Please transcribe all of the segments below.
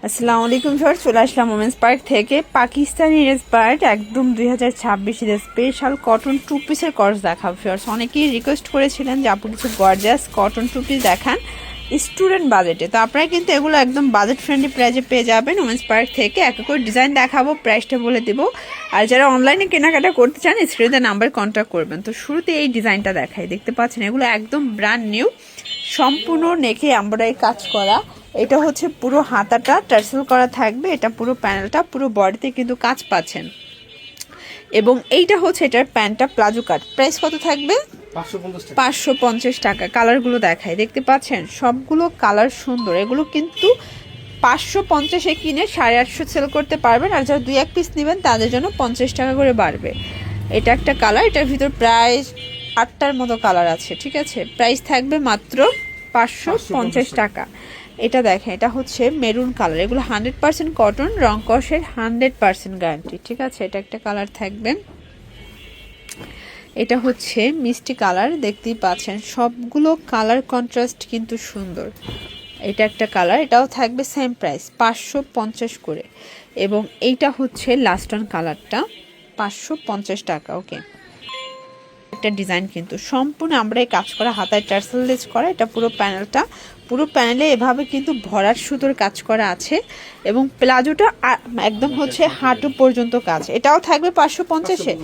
আসসালামু আলাইকুম স্যার, চলে আসলাম ওমেন্স পার্ক থেকে। পাকিস্তানি ইন্সপায়ার্ড একদম 2026 স্পেশাল কটন টু পিসের কর্স দেখাবো ফিয়ার্স। অনেকেই রিকোয়েস্ট করেছিলেন যে আপু কিছু গর্জাস কটন টু পিস দেখান স্টুডেন্ট বাজেটে। তো আপনারা কিন্তু এগুলো একদম বাজেট ফ্রেন্ডলি প্রাইজে পেয়ে যাবেন ওমেন্স পার্ক থেকে। এক করে ডিজাইন দেখাবো, প্রাইসটা বলে দেবো। আর যারা অনলাইনে কেনাকাটা করতে চান স্ক্রিনে নাম্বার কন্ট্যাক্ট করবেন। তো শুরুতে এই ডিজাইনটা দেখাই, দেখতে পাচ্ছেন এগুলো একদম ব্র্যান্ড নিউ, সম্পূর্ণ নেকে এমব্রয়ডারি কাজ করা। এটা হচ্ছে পুরো হাতাটা টার্সেল করা থাকবে, এটা পুরো প্যানেলটা পুরো বডিতে কিন্তু কাজ পাচ্ছেন। এবং এইটা হচ্ছে এটার প্যান্টটা প্লাজো কাট। প্রাইস কত থাকবে? 550 টাকা। কালারগুলো দেখায়, দেখতে পাচ্ছেন সবগুলো কালার সুন্দর। এগুলো কিন্তু 550-এ কিনে 850 সেল করতে পারবেন। আর যারা 2-1 পিস নেবেন তাদের জন্য 50 টাকা করে বাড়বে। এটা একটা কালার, এটার ভিতর প্রায় 8টার মতো কালার আছে, ঠিক আছে। প্রাইস থাকবে মাত্র 550 টাকা। এটা দেখেন, এটা হচ্ছে মেরুন কালার। এগুলো 100% কটন, রং কষের 100% গ্যারান্টি, ঠিক আছে। এটা একটা কালার থাকবে। এটা হচ্ছে মিষ্টি কালার, দেখতেই পাচ্ছেন সবগুলো কালার কন্ট্রাস্ট কিন্তু সুন্দর। এটা একটা কালার, এটাও থাকবে সেম প্রাইস 550 করে। এবং এইটা হচ্ছে লাস্ট অন কালারটা 550 টাকা। ওকে, একটা ডিজাইন কিন্তু সম্পূর্ণ আমরা এই কাজ করা, হাতায় টার্সেল লেস করা। এটা পুরো প্যানেলটা, পুরো প্যানেলে এভাবে কিন্তু ভরার সুতোর কাজ করা আছে। এবং প্লাজোটা একদম হচ্ছে হাঁটু পর্যন্ত কাজ। এটাও থাকবে 550-এ।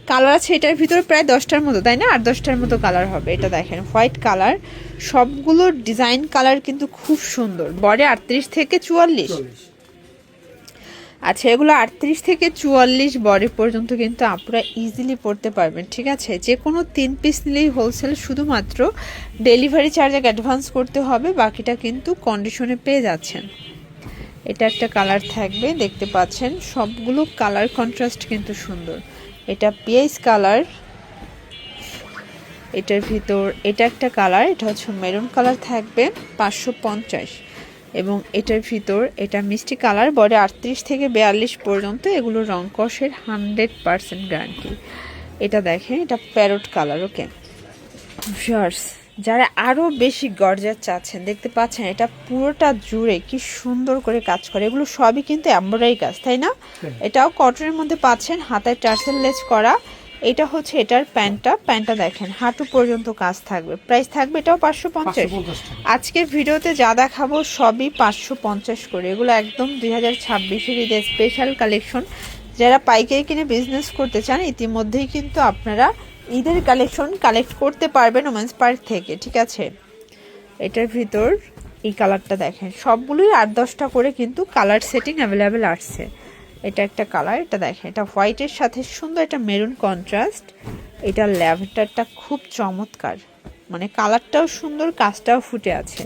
কালার আছে এটার ভিতরে প্রায় 10টার মতো, তাই না? 8-10টার মতো কালার হবে। এটা দেখেন হোয়াইট কালার, সবগুলো ডিজাইন কালার কিন্তু খুব সুন্দর। বডি 38 থেকে 44। আচ্ছা, এগুলো 38 থেকে 44 বডি পর্যন্ত কিন্তু আপনারা ইজিলি পড়তে পারবেন, ঠিক আছে। যে কোনো 3 পিস নিলেই হোলসেল, শুধুমাত্র ডেলিভারি চার্জ অ্যাডভান্স করতে হবে, বাকিটা কিন্তু কন্ডিশনে পেয়ে যাচ্ছেন। এটা একটা কালার থাকবে, দেখতে পাচ্ছেন সবগুলো কালার কন্ট্রাস্ট কিন্তু সুন্দর। এটা পিএস কালার, এটার ভিতর এটা একটা কালার, এটা হচ্ছে মেরুন কালার থাকবে 550। এবং এটার ভিতর এটা মিষ্টি কালার, বডি 38 থেকে 42 পর্যন্ত। এগুলো রং কষের 100% গ্যারান্টি। এটা দেখেন, এটা প্যারট কালার। ওকে ভিউয়ার্স, যারা আরও বেশি গর্জাস চাচ্ছেন, দেখতে পাচ্ছেন এটা পুরোটা জুড়ে কি সুন্দর করে কাজ করে। এগুলো সবই কিন্তু এমব্রয়ডারি কাজ, তাই না? এটাও কটনের মধ্যে পাচ্ছেন, হাতায় টার্সেল লেস করা। এটা হচ্ছে এটার প্যান্টটা দেখেন হাঁটু পর্যন্ত কাজ থাকবে। প্রাইস থাকবে এটাও 550। আজকের ভিডিওতে যা দেখাবো সবই 550 করে। এগুলো একদম 2026-এর ঈদের স্পেশাল কালেকশন। যারা পাইকারি কিনে বিজনেস করতে চান ইতিমধ্যেই কিন্তু আপনারা ঈদের কালেকশন কালেক্ট করতে পারবেন ওমেন্স পার্ক থেকে, ঠিক আছে। এটার ভিতর এই কালারটা দেখেন, সবগুলোই 8-10টা করে কিন্তু কালার সেটিং অ্যাভেলেবেল আসছে। এটা একটা কালার, এটা দেখেন এটা হোয়াইটের সাথে সুন্দর একটা মেরুন কন্ট্রাস্ট। এটা ল্যাভেন্ডারটা খুব চমৎকার, মানে কালারটাও সুন্দর, কাজটাও ফুটে আছে।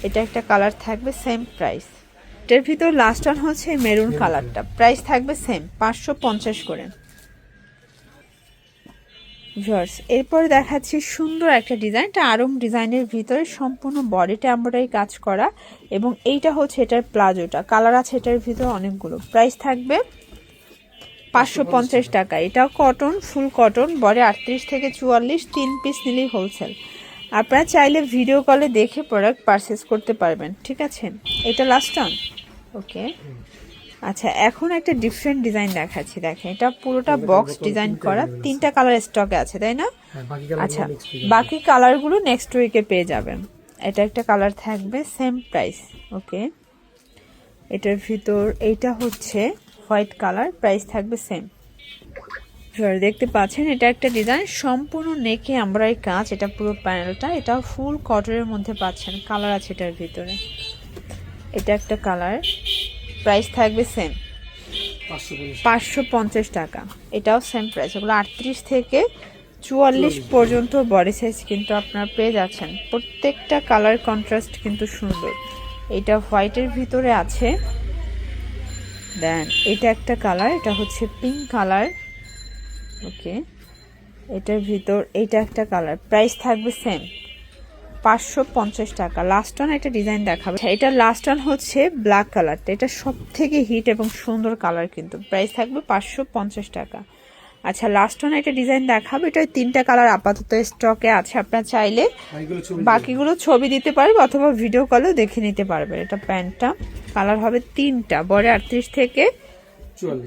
এটা একটা কালার থাকবে সেম প্রাইস। এটার ভিতর লাস্ট ওয়ান হচ্ছে মেরুন কালারটা, প্রাইস থাকবে সেম 550 করে। ভিউয়ার্স, এরপরে দেখাচ্ছি সুন্দর একটা ডিজাইন, এটা আরং ডিজাইনের ভিতরে সম্পূর্ণ বডিটা এমব্রয়ডারি কাজ করা। এবং এইটা হচ্ছে এটার প্লাজোটা, কালার আছে এটার ভিতরে অনেকগুলো। প্রাইস থাকবে 550 টাকা। এটাও কটন, ফুল কটন, বডি 38 থেকে 44, 3 পিস নিলেই হোলসেল। আপনারা চাইলে ভিডিও কলে দেখে প্রোডাক্ট পারচেস করতে পারবেন, ঠিক আছে। এটা লাস্ট অন। ওকে, আচ্ছা এখন একটা ডিফারেন্ট ডিজাইন দেখাচ্ছি, দেখেন এটা পুরোটা বক্স ডিজাইন করা। 3টা কালার স্টকে আছে, তাই না? আচ্ছা, বাকি কালারগুলো নেক্সট উইকে পেয়ে যাবেন। এটা একটা কালার থাকবে সেম প্রাইস। ওকে, এটার ভিতর এইটা হচ্ছে হোয়াইট কালার, প্রাইস থাকবে সেম। দেখতে পাচ্ছেন এটা একটা ডিজাইন সম্পূর্ণ নেকে এমব্রয়ডারি কাজ। এটা পুরো প্যানেলটা, এটা ফুল কটনের মধ্যে পাচ্ছেন, কালার আছে এটার ভিতরে। এটা একটা কালার, প্রাইস থাকবে সেম 550 টাকা। এটাও সেম প্রাইস। ওগুলো 38 থেকে 44 পর্যন্ত বডি সাইজ কিন্তু আপনারা পেয়ে যাচ্ছেন। প্রত্যেকটা কালার কন্ট্রাস্ট কিন্তু সুন্দর। এটা হোয়াইটের ভিতরে আছে। দেন এটা একটা কালার, এটা হচ্ছে পিঙ্ক কালার। ওকে, এটার ভিতর এইটা একটা কালার, প্রাইস থাকবে সেম 550 টাকা। লাস্ট ওয়ান একটা ডিজাইন দেখাবে, এটা লাস্ট ওয়ান হচ্ছে ব্ল্যাক কালারটা। এটা সব থেকে হিট এবং সুন্দর কালার কিন্তু। প্রাইস থাকবে 550 টাকা। আচ্ছা লাস্ট ওয়ান একটা ডিজাইন দেখাবো, এটা 3টা কালার আপাতত স্টকে আছে, আপনারা চাইলে বাকিগুলো ছবি দিতে পারবে অথবা ভিডিও কলেও দেখে নিতে পারবেন। এটা প্যান্টটা, কালার হবে 3টা, বডি 38 থেকে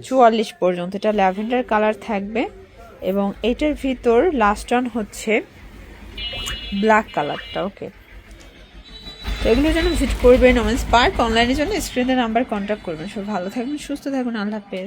44 পর্যন্ত। এটা ল্যাভেন্ডার কালার থাকবে এবং এটার ভিতর লাস্ট ওয়ান হচ্ছে ব্ল্যাক কালারটা। ওকে, তো এগুলোর জন্য ভিজিট করবেন ওমেন্স পার্ক। অনলাইনের জন্য স্ক্রিনের নাম্বার কন্ট্যাক্ট করবেন। সব ভালো থাকবেন, সুস্থ থাকবেন, আল্লাহ হাফেজ।